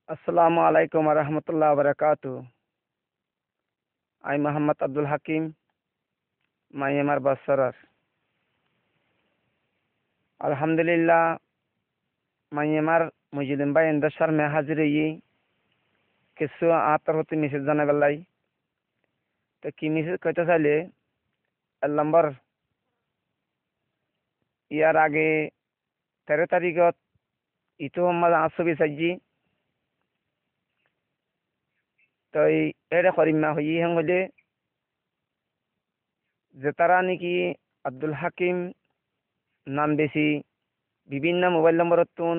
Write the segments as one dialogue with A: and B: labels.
A: আসসালামু আলাইকুম রহমতুল্লাহ বারাকাতু। আই মোহাম্মদ আব্দুল হাকিম মাইয়ামার বাসরার। আলহামদুলিল্লাহ মাইয়ামার মুজিদিন ভাই এন্দার মে হাজির ই কিছু আতর হতে মেসেজ জানা বেলাই তো কি মেসেজ কইতে চাইলে এক নম্বর ইয়ার আগে 13 তারিখত ইতো মোহাম্মদ আসবি সাজি তো এর করিমা হই হেং হলে যে তারা নাকি আব্দুল হাকিম নাম বেশি বিভিন্ন মোবাইল নম্বরত তুন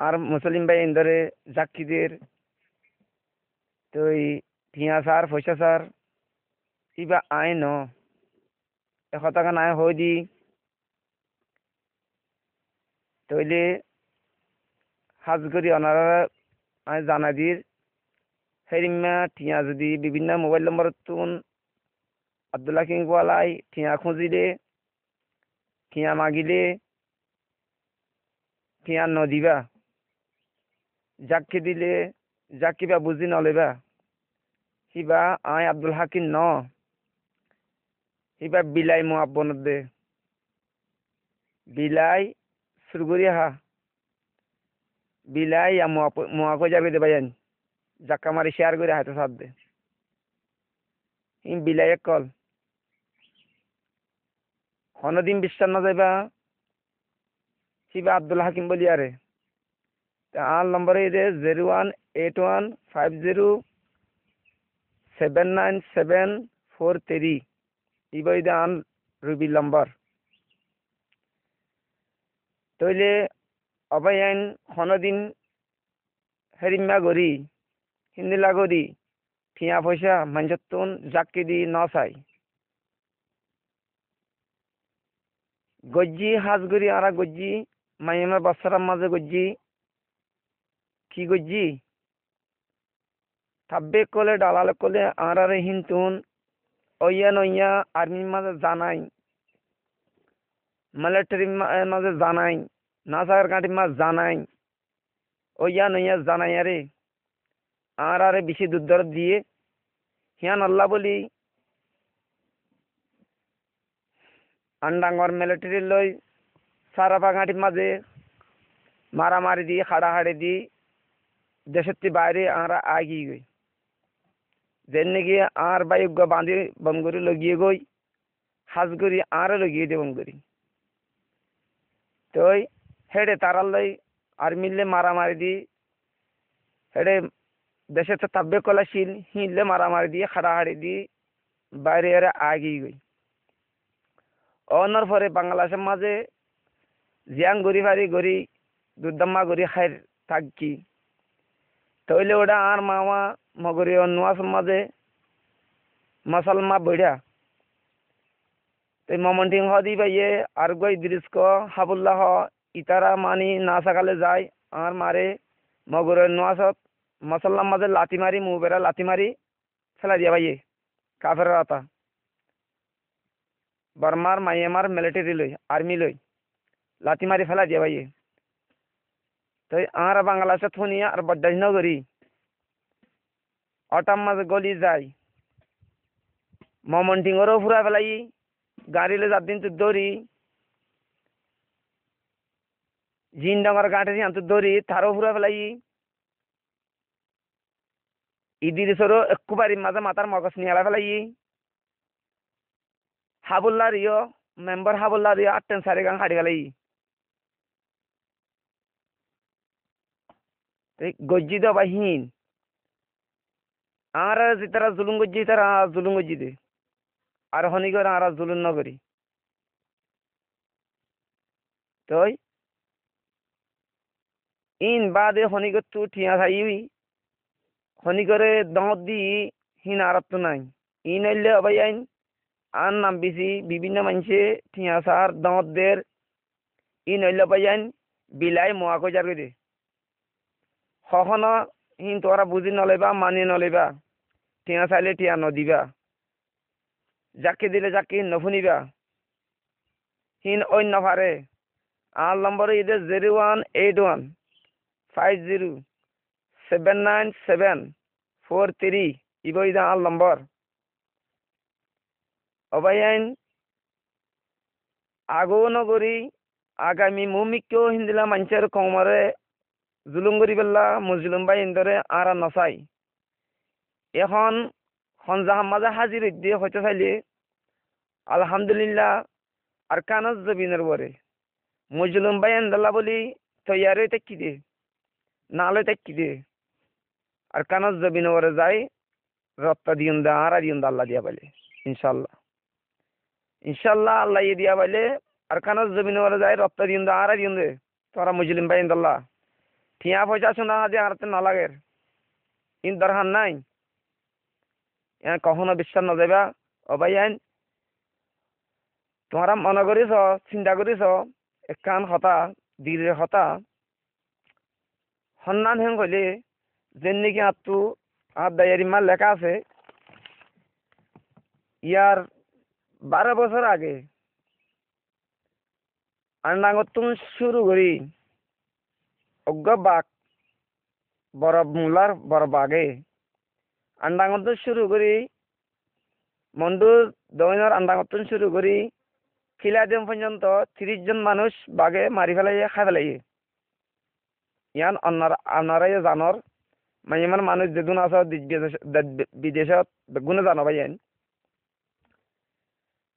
A: আর মুসলিম ভাই এন্দরে জাকিদের তো ঠিয়া সার পয়সা সার ইবা আয় ন একতাকা নাই হই দি তইলে হাজ করি অনারা আয় জানা দির হেরিমা ঠিয়া যদি বিভিন্ন মোবাইল নম্বর তুন আব্দুল্লাহ কিং ওয়ালাই ঠিয়া খুঁজিলে ঠিয়া মাগিলে ঠিয়া নদিবা জাকি দিলে জাকিবা বুঝি নলেবা হিবা আয় আব্দুল হাকিম ন হিবা বিলাই মো আব্বন দে বিলাই সুরগুরি হা বিলাই মোয়াকো যাবে দে ভাইয়ান জাক্কা মারি শেয়ার করে হাতে সাথ দে বিলাই এক কল হনদিন বিশ্বাস না যাইবা হিবা আব্দুল হাকিম বলি আরে আর নম্বরে দে 018150797743 ইবা ইদে আন রুবি নম্বর তইলে অবাইন হনদিন হেরিমা গরি হিন্দিলা গরি ঠিয়া পয়সা মাঞ্জতুন জাক্কি দি ন চাই গজ্জি হাজ গরি আরা গজ্জি মাইয়ামার বাচ্চারার মাঝে গজ্জি কি গজ্জি থাব্বে কলে ডালালে কলে আরারে হিনতুন ওইয়া নইয়া আর্মির মাঝে জানাই মিলিটারির মাঝে জানাই নাসার কাঠির মাঝে জানাই ওইয়া নইয়া জানাই আরে আরারে বেশি দুধ দিয়ে হিয়ান আল্লাহ বলি আন্ডাঙ্গর মিলিটারি লই সারাপা ঘাটির মাঝে মারামারি দি হাড়াহাড়ি দি দেশের বাইরে আমরা আগিয়ে গই যেন গিয়ে আর বাইক বাঁধি বমগরি লগিয়ে গই হাজ করি আর লগিয়ে দে বমগরি তো হেডে তারার লই আর মিললে মারামারি দি হেডে দেশে তো তাব্বে কলাশীল হিললে মারামারি দিয়ে হাড়াহাড়ি দি বাইরে এরা আগিয়ে গই অনার পরে বাংলাদেশের মাঝে জিয়াং গড়ি ফারি গড়ি দুর্দাম্মা গড়ি খাই থাকি তইলে ওটা আর মামা মগরি নোয়াস মাঝে মশালমা বইড়া তো মমন্টিং হ দি ভাইয়ে আর গই দৃশ্য হাবুল্লাহ ইতারা মানি না সকালে যায় আর মারে মগরের নোয়াসত মশাল্লার মাঝে লাথি মারি মুবেরা লাথি মারি ফেলা দিয়া ভাইয়ে কাফের রাতা বার্মার মাইয়ামার মিলিটারি লই আর্মি লই লাথি মারি ফেলা দিয়া ভাইয়ে তো আর বাংলাদেশে থুনিয়া আর বড্ডাজ নগরী অটার মাঝে গলি যায় মমন্টিংরও ফুরা ফেলাই গাড়িলে যার দিন তো দৌড়ি জিন ডাঙর গাঁটে তো দৌড়ি তারও ফুরা ফেলাই ইদিরিসরও একটু বাড়ির মাঝে মাথার মগজ নিয়ে আলা ফেলাই Habulla Rio member Habulla Rio 8 সাড়ে গাং হাড়ি ফেলাই গজ্জি দো বাহিন আর তারা জুলুম গজ্জি তারা জুলুম গজ্জি দে আর হনিগর আর জুলুম নগরী তো ইন বাদে হনিগর তু ঠিয়া থাই হনিগরে দঁত দি হিন আর তো নাই ইন আইলে অবাই আইন আর নাম বেশি বিভিন্ন মানুষে ঠিয়া সার দঁত দের ইন আইলে অবাই আইন বিলাই মোয়া কই যার দে কখনো হিন তোরা বুঝি নলেবা মানি নলেবা ঠিয়া চাইলে ঠিয়া নদিবা যাকে দিলে যাকে নফুনিবা হিন অন্য ফারে আর নম্বরে ইদে 018150 79743 ইবইদা আল নম্বর অবায়াইন আগো নগরী আগামী মুমিকেও হিন্দিলা মানুষের কমরে জুলুম করি পেল্লা মুজলুম বাই ইন্দরে আর নসাই এখন সন্জাহাম মাঝে হাজির দিয়ে হইতে চাইলে আলহামদুলিল্লাহ আর কানজ জবিনের বরে মুজলুম বাই ইন্দল্লা বলি তৈয়ারে টেকি দে নালে টেকি দে আর কানজ জবিনের বরে যাই রপ্তা দিউন দা আর দিউন দা আল্লাহ দিয়া বলে ইনশাল্লাহ ইনশাল্লাহ আল্লাহ দিয়া বলে আর কানজ জবিনের বরে যাই রপ্তা দিউন দা আর দিউন দে তোরা মুজলিম বাই ইন্দল্লা ঠিয়া পয়সা শোনা যে আর না লাগে ইন দরকার নাই কখনো বিশ্বাস না যাবা ও ভাই আইন তোমরা মনে করিস চিন্তা করিস একখান হতা দিলের হতা সন্ধান হেন কইলে যেন নাকি আত্মু আর ডায়েরি মাল লেখা আছে ইয়ার 12 বছর আগে আন্ডাঙ্গতুন শুরু করি অজ্ঞ বাঘ বড় মূলার বড় বাঘে আন্ডাঙ্গতুন শুরু করি মন্ডু দৈনর আন্ডাঙ্গতুন শুরু করি খিলাদিন পর্যন্ত 30 জন মানুষ বাঘে মারি ফেলাইয়ে খাই ফেলাইয়ে ইয়ান আপনারাই জানর মানে ইমান মানুষ যেদিন আছে বিদেশত বেগুনে জানো ভাইয়েন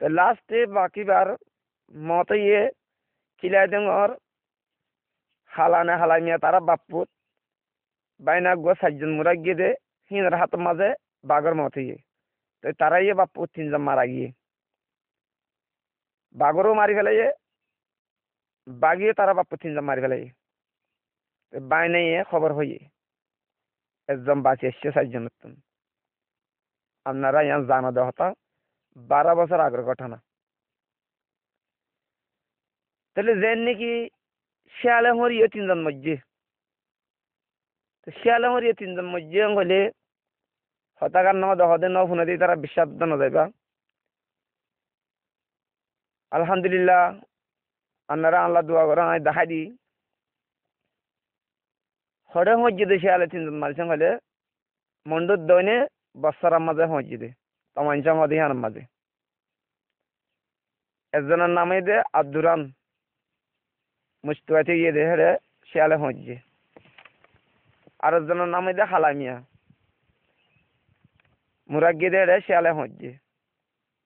A: তো লাস্টে বাকিবার মত ইয়ে খিলাদিনর হালানে হালামিয়া তারা বাপুত বাইনা গো 4 জন মুরা গিয়ে দে হিনার হাতের মাঝে বাঘর মত ইয়ে তো তারাই বাপুত 3 জন মারা গিয়ে বাঘরও মারি ফেলাইয়ে বাঘিয়ে তারা বাপুত 3 জন মারি ফেলাইয়ে বাইনাই খবর হইয়ে একদম বাঁচে এসছে 4 জন আপনারা ইয়ান জানা দেওয়া হতা 12 বছর আগের ঘটনা তাহলে যেন নাকি শিয়ালে মরিয়ে 3 জন মজ্জে তো শিয়ালে মরিয়ে 3 জন মজ্জে হলে হতাকার নামা দহদে ন ফোনে দিয়ে তারা বিশ্বাস না যাইবা আলহামদুলিল্লাহ আপনারা আল্লাহ দোয়া করেন আমি দেখাই দিই হরে মসজিদে শিয়ালে 3 জন মারছেন হলে মন্ডুর দৈনে বৎসরার মাঝে মসজিদে তমাঞ্চা মদিহানের মাঝে একজনের নামে দে আব্দুরান মুস্তুয়াতে গিয়ে দে হেরে শিয়ালে মসজিদে আর একজনের নামে দে হালামিয়া মুরা গিয়ে দে হেরে শিয়ালে মসজিদে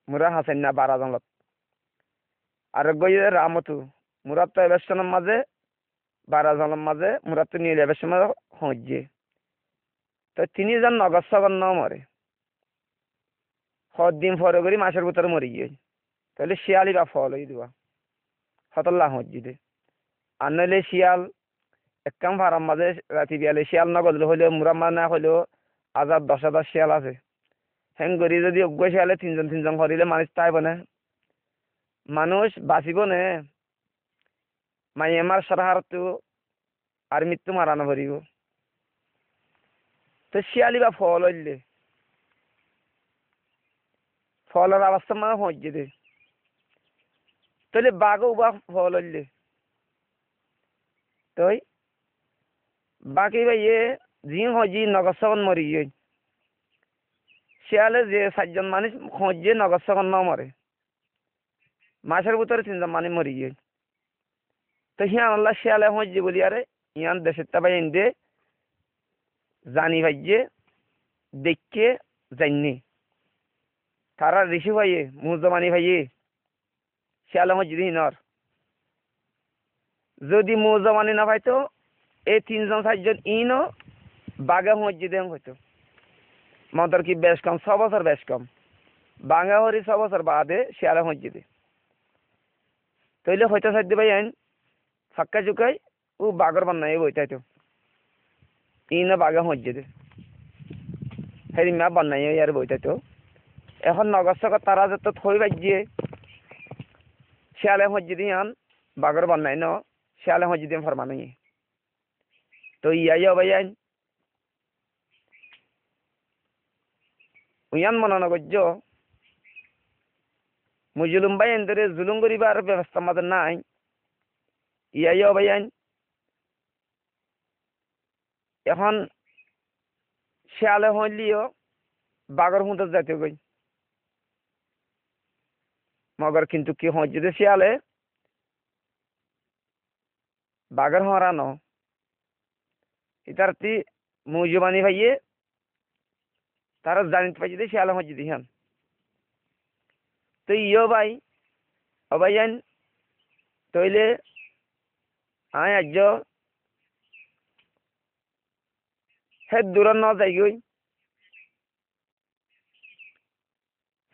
A: মুরা হাসেন না 12 জন আর গিয়ে রামতু মুরাত তো এবেশনের মাঝে 12 জনের মাঝে মুরাত তো নিয়ে এবেশন মসজিদে তো 3 জন নগর সগর ন মরে দিন পরে করি মাসের ভিতরে মরে গিয়ে তাহলে শিয়ালি বা ফল হয়ে দেওয়া হতল্লা মসজিদে আর নইলে শিয়াল একদম ভাড়ার মাঝে রাতি বিয়ালে শিয়াল নগদ হইলেও মুরাম্মা না হইলেও 1000 শিয়াল আছে হেন করি যদি অজ্ঞ শিয়ালে 3 জন করিলে মানুষ তাইব না মানুষ বাঁচিব নে মাই আমার সারাহারতো আর মৃত্যু মারানো ভরিব তো শিয়ালি বা ফল হইলে ফলের অবস্থা মানে মসজিদে তাহলে বাঘও বা ফল হইলে তই বাকি ভাইয়ে জি হজি নগর সগন মরি গিয়ে শিয়ালে যে 4 জন মানুষ হজিয়ে নগর সগন ন মরে মাসের ভিতরে 3 জন মানুষ মরি গিয়ে তো হিয়ান আল্লাহ শিয়ালে হজি বলি আরে ইয়ান দেশের তা ভাই দে জানি ভাইয়ে দেখে জানি তারা ঋষি ভাইয়ে মুজমানি ভাইয়ে শিয়ালে মসজিদ হিনর যদি মুজমানি না পাইতো এই 3 জন 4 জন ইনো বাঘা মসজিদে হইতো মাদার কি বেশ কম 6 বছর বেশ কম বাঙ্গা হরি 6 বছর বাদে শিয়ালে মসজিদে তইলে হইতো সাধ্য ভাই আইন ফাক্কা চুকাই ও বাগর বান্নাই বইতাইতো ইনো বাঘা মসজিদে হেরি মা বান্নাই আর বইতাইতো এখন নগর সগর তারা যত থই বাজিয়ে শিয়ালে মসজিদে আন বাগর বান্নাই ন শিয়ালে মসজিদে ফরমানি তো ইয়াই ভাই আইন উয়ান মনে নগর্য মুজলুম ভাই এন্দরে জুলুম করিবার ব্যবস্থা আমাদের নাই ইয়াই ভাই আইন এখন শিয়ালে হইলিও বাঘর হুঁতে যাইতে গই মগর কিন্তু কি হয় যদি শিয়ালে বাঘর হরানো ইতারতি মুজবানি ভাইয়ে তারা জানিতে পাই যদি শিয়ালে হয় যদি হ্যাঁ তো ইয়ো ভাই অবাইন তইলে আয় আজ হে দূর ন যাইগই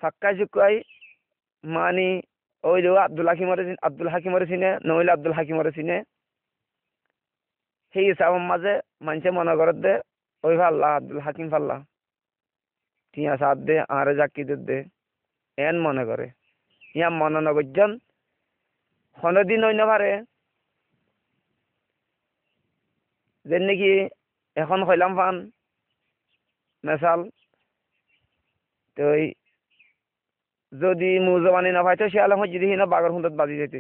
A: ফাক্কা চুকাই মানি ওইলো আব্দুল হাকিমরে চিনে নইলে আব্দুল হাকিমরে চিনে সেই হিসাবের মাঝে মানুষে মনে করে দে ওই ফাল্লা আব্দুল হাকিম ফাল্লা টিয়া সাপ দে আরে জাকি দে এন মনে করে ইয়া মনে নগরজন কোনদিন হই না পারে যে নাকি এখন হইলাম ফান মেসাল তো যদি মুজবানি না পাইতো শিয়ালে হয় যদি হিনা বাগর হুঁদত বাজি যেতে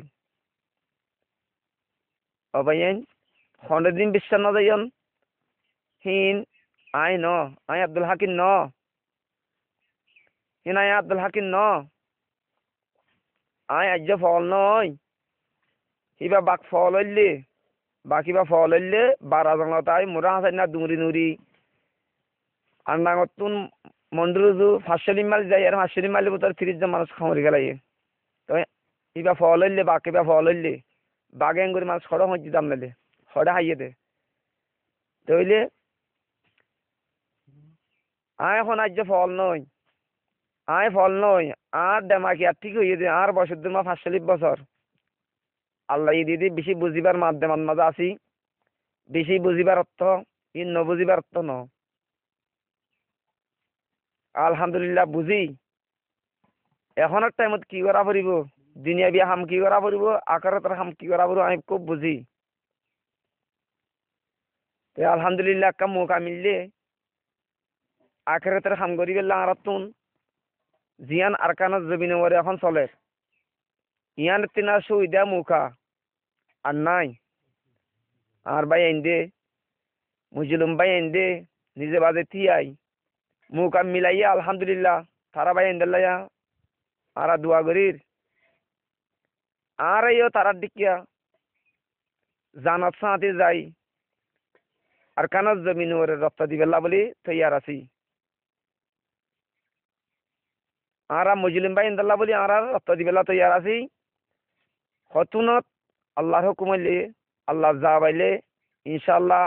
A: অবাইন কোনদিন বিশ্বাস না যাইন হিন আই ন আই আব্দুল হাকিম ন হিন আই আব্দুল হাকিম ন আই আজ ফল নয় হিবা বাক ফল হইলে বাকিবা ফল হইলে বারা জংলতাই মুরা হাসাই না দুমরি নুরি আর নাঙতুন মন্দিরজু 500 মাইল যাই আর 500 মাইল ভিতর 30 জন মানুষ খামরি গেলাই তো হিবা ফল হইলে বাকিবা ফল হইলে বাগেন করে মানুষ খড় হইতে দাম নালে খড় হাইয়ে দে তইলে আয় এখন আজ ফল নয় আয় ফল নয় আর দেমাকি আর ঠিক হইয়ে দে আর বছর দুমা 540 বছর আল্লাহ দিদি বেশি বুঝিবার মাধ্যমের মাঝে আছি বেশি বুঝিবার অর্থ ই ন বুঝিবার অর্থ ন আলহামদুলিল্লাহ বুঝি এখনের টাইমত কি করা পড়িব দুনিয়া বিয়া হাম কি করা পড়িব আকারতের হাম কি করা পড়িব আমি খুব বুঝি তো আলহামদুলিল্লাহ একটা মৌকা মিললে আখেরাতের হাম করি বেলা আরাতুন জিয়ান আরকানত জমিনে ওরে এখন চলে ইয়ান তিনা সুবিধা মৌকা আর নাই আর ভাই এন্দে মুজলুম ভাই এন্দে নিজে বাজে তিয়াই মৌকা মিলাইয়া আলহামদুলিল্লাহ তারা ভাই এন্দাল্লাইয়া আরা দোয়া করির আর এইও তারার দিকিয়া জানাত সাঁতে যাই আর কানাত জমিন ওরে রপ্তা দিবেলা বলি তৈয়ার আছি আরা মুজলিম ভাই ইন্দাল্লাহ বলি আর রপ্তা দিবেলা তৈয়ার আছি হতুনত আল্লাহর হুকুম হইলে আল্লাহ যা বাইলে ইনশাআল্লাহ